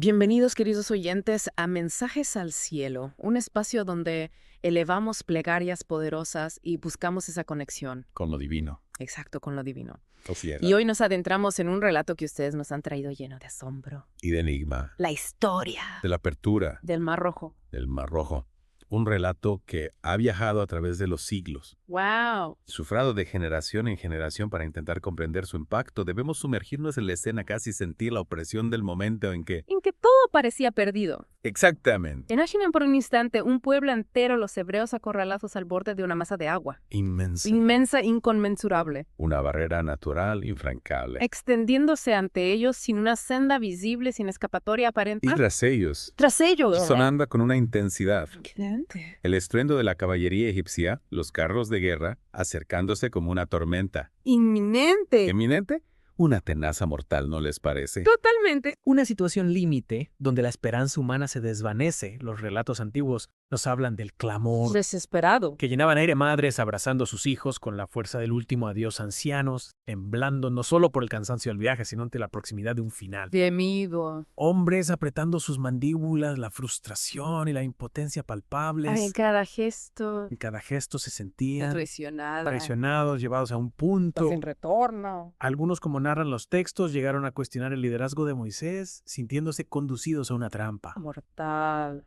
Bienvenidos, queridos oyentes, a Mensajes al Cielo, un espacio donde elevamos plegarias poderosas y buscamos esa conexión. Con lo divino. Exacto, con lo divino. Así era. Y hoy nos adentramos en un relato que ustedes nos han traído lleno de asombro. Y de enigma. La historia De la apertura del Mar Rojo. del Mar Rojo. Un relato que ha viajado a través de los siglos. ¡Wow! Sufrado de generación en generación para intentar comprender su impacto, debemos sumergirnos en la escena, casi sentir la opresión del momento en que... En que todo parecía perdido. Exactamente. Imaginen por un instante un pueblo entero, los hebreos acorralados al borde de una masa de agua. Inmensa. Inmensa, inconmensurable. Una barrera natural infrancable. Extendiéndose ante ellos sin una senda visible, sin escapatoria aparente. Y tras ellos, Tras ellos. sonando con una intensidad, Increíble. el estruendo de la caballería egipcia, los carros de guerra, acercándose como una tormenta. Inminente. ¿Eminente? Una tenaza mortal, ¿no les parece? Totalmente. Una situación límite donde la esperanza humana se desvanece. Los relatos antiguos nos hablan del clamor Desesperado. que llenaban aire madres abrazando a sus hijos con la fuerza del último adiós ancianos, temblando no solo por el cansancio del viaje, sino ante la proximidad de un final. Temido. Hombres apretando sus mandíbulas, la frustración y la impotencia palpables. Ay, en cada gesto. En cada gesto se sentían Traicionada. traicionados, llevados a un punto. Sin retorno. Algunos, como narran los textos, llegaron a cuestionar el liderazgo de Moisés, sintiéndose conducidos a una trampa. Mortal.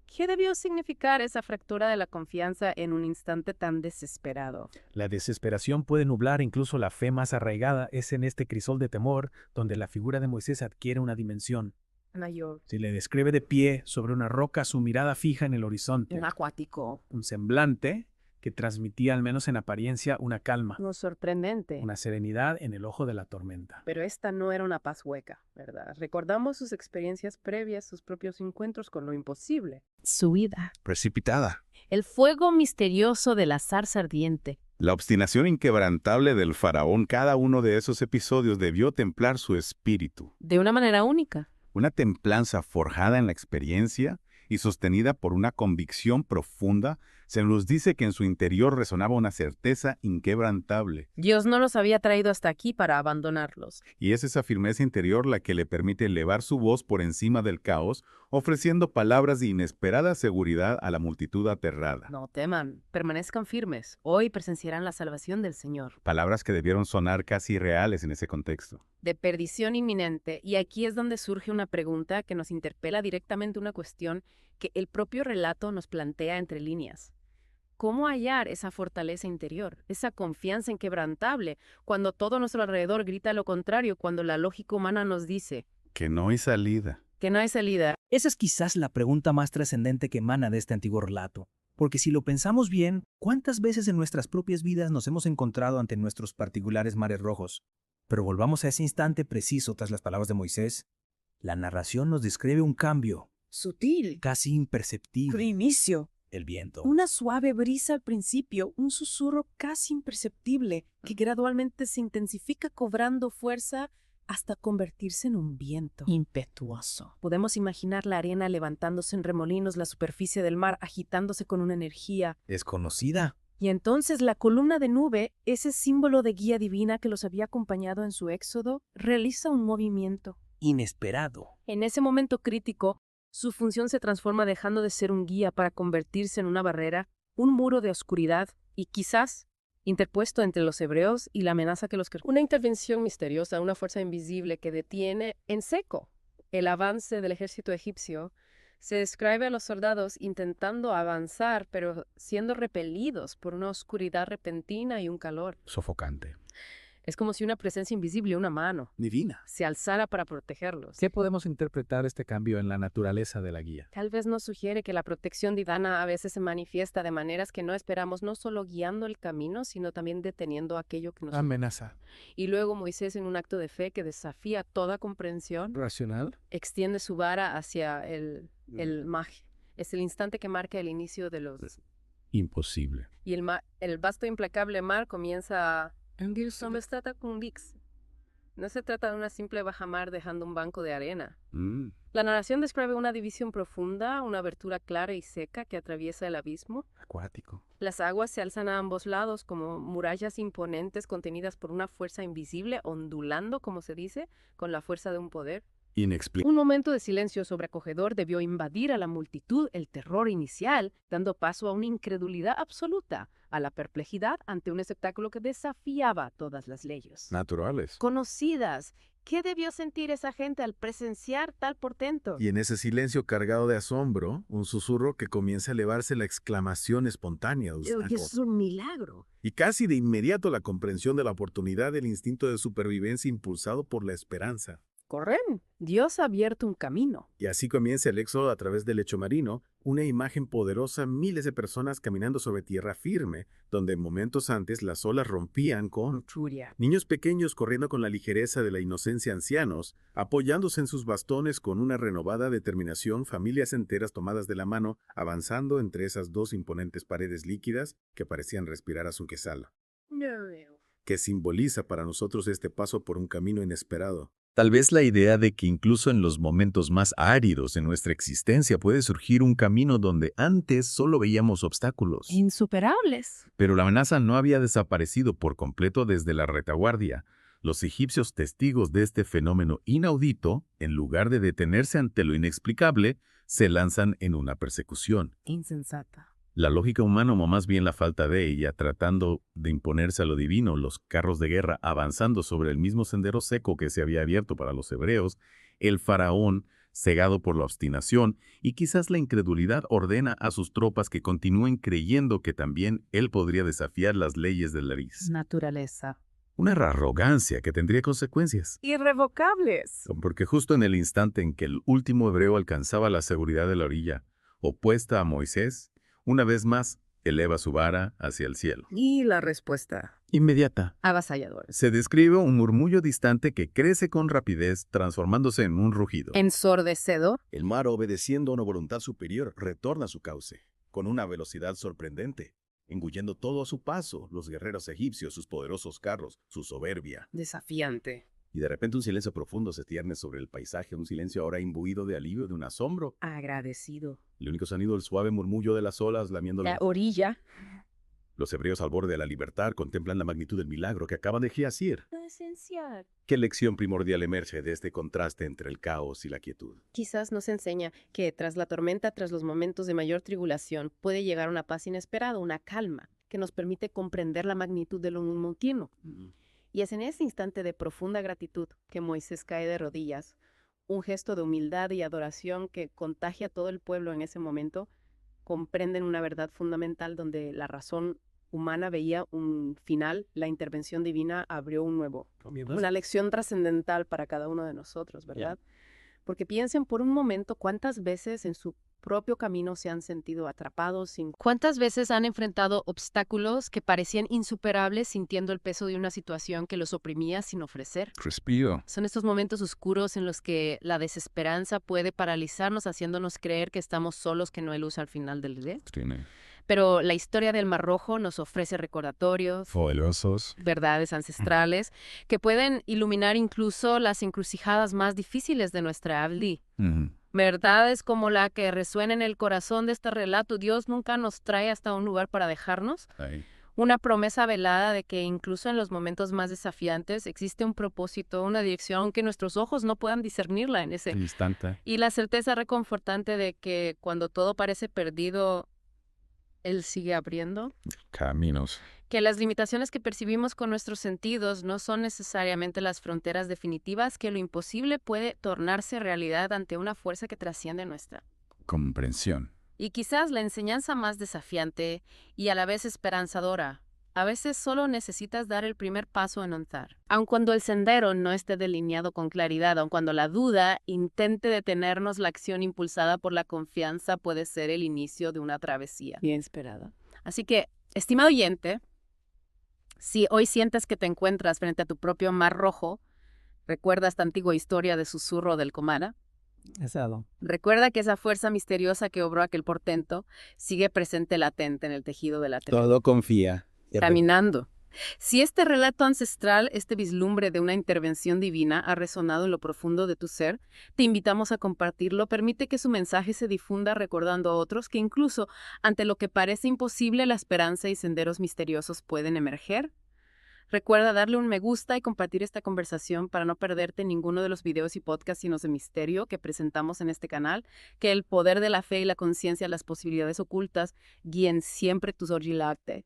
¿Qué debió significar esa fractura de la confianza en un instante tan desesperado? La desesperación puede nublar incluso la fe más arraigada. Es en este crisol de temor donde la figura de Moisés adquiere una dimensión. Mayor. Se le describe de pie sobre una roca, su mirada fija en el horizonte. Un acuático. Un semblante que transmitía, al menos en apariencia, una calma, No sorprendente. una serenidad en el ojo de la tormenta. Pero esta no era una paz hueca, ¿verdad? Recordamos sus experiencias previas, sus propios encuentros con lo imposible. Su vida. Precipitada. El fuego misterioso de la zarza ardiente. La obstinación inquebrantable del faraón, cada uno de esos episodios debió templar su espíritu. De una manera única. Una templanza forjada en la experiencia y sostenida por una convicción profunda, se nos dice que en su interior resonaba una certeza inquebrantable. Dios no los había traído hasta aquí para abandonarlos. Y es esa firmeza interior la que le permite elevar su voz por encima del caos, ofreciendo palabras de inesperada seguridad a la multitud aterrada. No teman, permanezcan firmes. Hoy presenciarán la salvación del Señor. Palabras que debieron sonar casi reales en ese contexto. De perdición inminente. Y aquí es donde surge una pregunta que nos interpela directamente, una cuestión que el propio relato nos plantea entre líneas. ¿Cómo hallar esa fortaleza interior, esa confianza inquebrantable, cuando todo a nuestro alrededor grita lo contrario, cuando la lógica humana nos dice Que no hay salida. que no hay salida? Esa es quizás la pregunta más trascendente que emana de este antiguo relato. Porque si lo pensamos bien, ¿cuántas veces en nuestras propias vidas nos hemos encontrado ante nuestros particulares mares rojos? Pero volvamos a ese instante preciso tras las palabras de Moisés. La narración nos describe un cambio, Sutil, casi imperceptible. inicio, El viento. una suave brisa al principio, un susurro casi imperceptible que gradualmente se intensifica cobrando fuerza hasta convertirse en un viento. Impetuoso. Podemos imaginar la arena levantándose en remolinos, la superficie del mar agitándose con una energía. Desconocida. Y entonces la columna de nube, ese símbolo de guía divina que los había acompañado en su éxodo, realiza un movimiento. Inesperado. En ese momento crítico, su función se transforma dejando de ser un guía para convertirse en una barrera, un muro de oscuridad y quizás interpuesto entre los hebreos y la amenaza que los... Una intervención misteriosa, una fuerza invisible que detiene en seco el avance del ejército egipcio. Se describe a los soldados intentando avanzar, pero siendo repelidos por una oscuridad repentina y un calor. Sofocante. Es como si una presencia invisible, una mano, Divina. se alzara para protegerlos. ¿Qué podemos interpretar este cambio en la naturaleza de la guía? Tal vez nos sugiere que la protección divina a veces se manifiesta de maneras que no esperamos, no solo guiando el camino, sino también deteniendo aquello que nos... Amenaza. Y luego Moisés, en un acto de fe que desafía toda comprensión, ¿Racional? extiende su vara hacia el maj. Es el instante que marca el inicio de los... Imposible. Y el vasto implacable mar comienza a... No se trata con Dix. No se trata de una simple bajamar dejando un banco de arena. La narración describe una división profunda, una abertura clara y seca que atraviesa el abismo. Acuático. Las aguas se alzan a ambos lados como murallas imponentes contenidas por una fuerza invisible, ondulando, como se dice, con la fuerza de un poder. Inexplicable. Un momento de silencio sobrecogedor debió invadir a la multitud el terror inicial, dando paso a una incredulidad absoluta, a la perplejidad ante un espectáculo que desafiaba todas las leyes Naturales. conocidas. ¿Qué debió sentir esa gente al presenciar tal portento? Y en ese silencio cargado de asombro, un susurro que comienza a elevarse la exclamación espontánea de Creo que es un milagro. y casi de inmediato la comprensión de la oportunidad del instinto de supervivencia impulsado por la esperanza. Corren. Dios ha abierto un camino. Y así comienza el éxodo a través del lecho marino, una imagen poderosa, miles de personas caminando sobre tierra firme, donde momentos antes las olas rompían con Furia. niños pequeños corriendo con la ligereza de la inocencia ancianos, apoyándose en sus bastones con una renovada determinación, familias enteras tomadas de la mano, avanzando entre esas dos imponentes paredes líquidas que parecían respirar a su quesal, que simboliza para nosotros este paso por un camino inesperado. Tal vez la idea de que incluso en los momentos más áridos de nuestra existencia puede surgir un camino donde antes solo veíamos obstáculos. Insuperables. Pero la amenaza no había desaparecido por completo desde la retaguardia. Los egipcios, testigos de este fenómeno inaudito, en lugar de detenerse ante lo inexplicable, se lanzan en una persecución. Insensata. La lógica humana, o más bien la falta de ella, tratando de imponerse a lo divino, los carros de guerra avanzando sobre el mismo sendero seco que se había abierto para los hebreos, el faraón, cegado por la obstinación y quizás la incredulidad, ordena a sus tropas que continúen creyendo que también él podría desafiar las leyes del Laris. Naturaleza. Una arrogancia que tendría consecuencias. Irrevocables. Porque justo en el instante en que el último hebreo alcanzaba la seguridad de la orilla, opuesta a Moisés, una vez más, eleva su vara hacia el cielo. Y la respuesta. Inmediata. Avasalladora. Se describe un murmullo distante que crece con rapidez, transformándose en un rugido. Ensordecedor. El mar, obedeciendo a una voluntad superior, retorna a su cauce, con una velocidad sorprendente, engullendo todo a su paso, los guerreros egipcios, sus poderosos carros, su soberbia. Desafiante. Y de repente un silencio profundo se cierne sobre el paisaje, un silencio ahora imbuido de alivio, de un asombro. Agradecido. El único sonido, el suave murmullo de las olas lamiendo La orilla. Los hebreos al borde de la libertad contemplan la magnitud del milagro que acaban de hacer. Esencial. ¿Qué lección primordial emerge de este contraste entre el caos y la quietud? Quizás nos enseña que tras la tormenta, tras los momentos de mayor tribulación, puede llegar una paz inesperada, una calma, que nos permite comprender la magnitud de lo continuo. Y es en ese instante de profunda gratitud que Moisés cae de rodillas, un gesto de humildad y adoración que contagia a todo el pueblo en ese momento. Comprenden una verdad fundamental donde la razón humana veía un final, la intervención divina abrió un nuevo. Una lección trascendental para cada uno de nosotros, ¿verdad? Porque piensen por un momento cuántas veces en su propio camino se han sentido atrapados, cuántas veces han enfrentado obstáculos que parecían insuperables sintiendo el peso de una situación que los oprimía sin ofrecer. Respiro. Son estos momentos oscuros en los que la desesperanza puede paralizarnos haciéndonos creer que estamos solos, que no hay luz al final del día. Pero la historia del Mar Rojo nos ofrece recordatorios, Poderosos. verdades ancestrales, que pueden iluminar incluso las encrucijadas más difíciles de nuestra vida. Verdades como la que resuena en el corazón de este relato. Dios nunca nos trae hasta un lugar para dejarnos. Una promesa velada de que incluso en los momentos más desafiantes existe un propósito, una dirección, aunque nuestros ojos no puedan discernirla en ese Instante. Y la certeza reconfortante de que cuando todo parece perdido, Él sigue abriendo. Caminos. Que las limitaciones que percibimos con nuestros sentidos no son necesariamente las fronteras definitivas, que lo imposible puede tornarse realidad ante una fuerza que trasciende nuestra. Comprensión. Y quizás la enseñanza más desafiante y a la vez esperanzadora. A veces solo necesitas dar el primer paso en andar. Aun cuando el sendero no esté delineado con claridad, aun cuando la duda intente detenernos, la acción impulsada por la confianza puede ser el inicio de una travesía. Bien esperada. Así que, estimado oyente, si hoy sientes que te encuentras frente a tu propio Mar Rojo, recuerda esta antigua historia de susurro del Comara. Exacto. Recuerda que esa fuerza misteriosa que obró aquel portento sigue presente latente en el tejido de la tierra. Todo confía. Caminando. Si este relato ancestral, este vislumbre de una intervención divina ha resonado en lo profundo de tu ser, te invitamos a compartirlo. Permite que su mensaje se difunda recordando a otros que incluso ante lo que parece imposible, la esperanza y senderos misteriosos pueden emerger. Recuerda darle un me gusta y compartir esta conversación para no perderte ninguno de los videos y podcasts llenos de misterio que presentamos en este canal. Que el poder de la fe y la conciencia, las posibilidades ocultas, guíen siempre tus Orgilacte.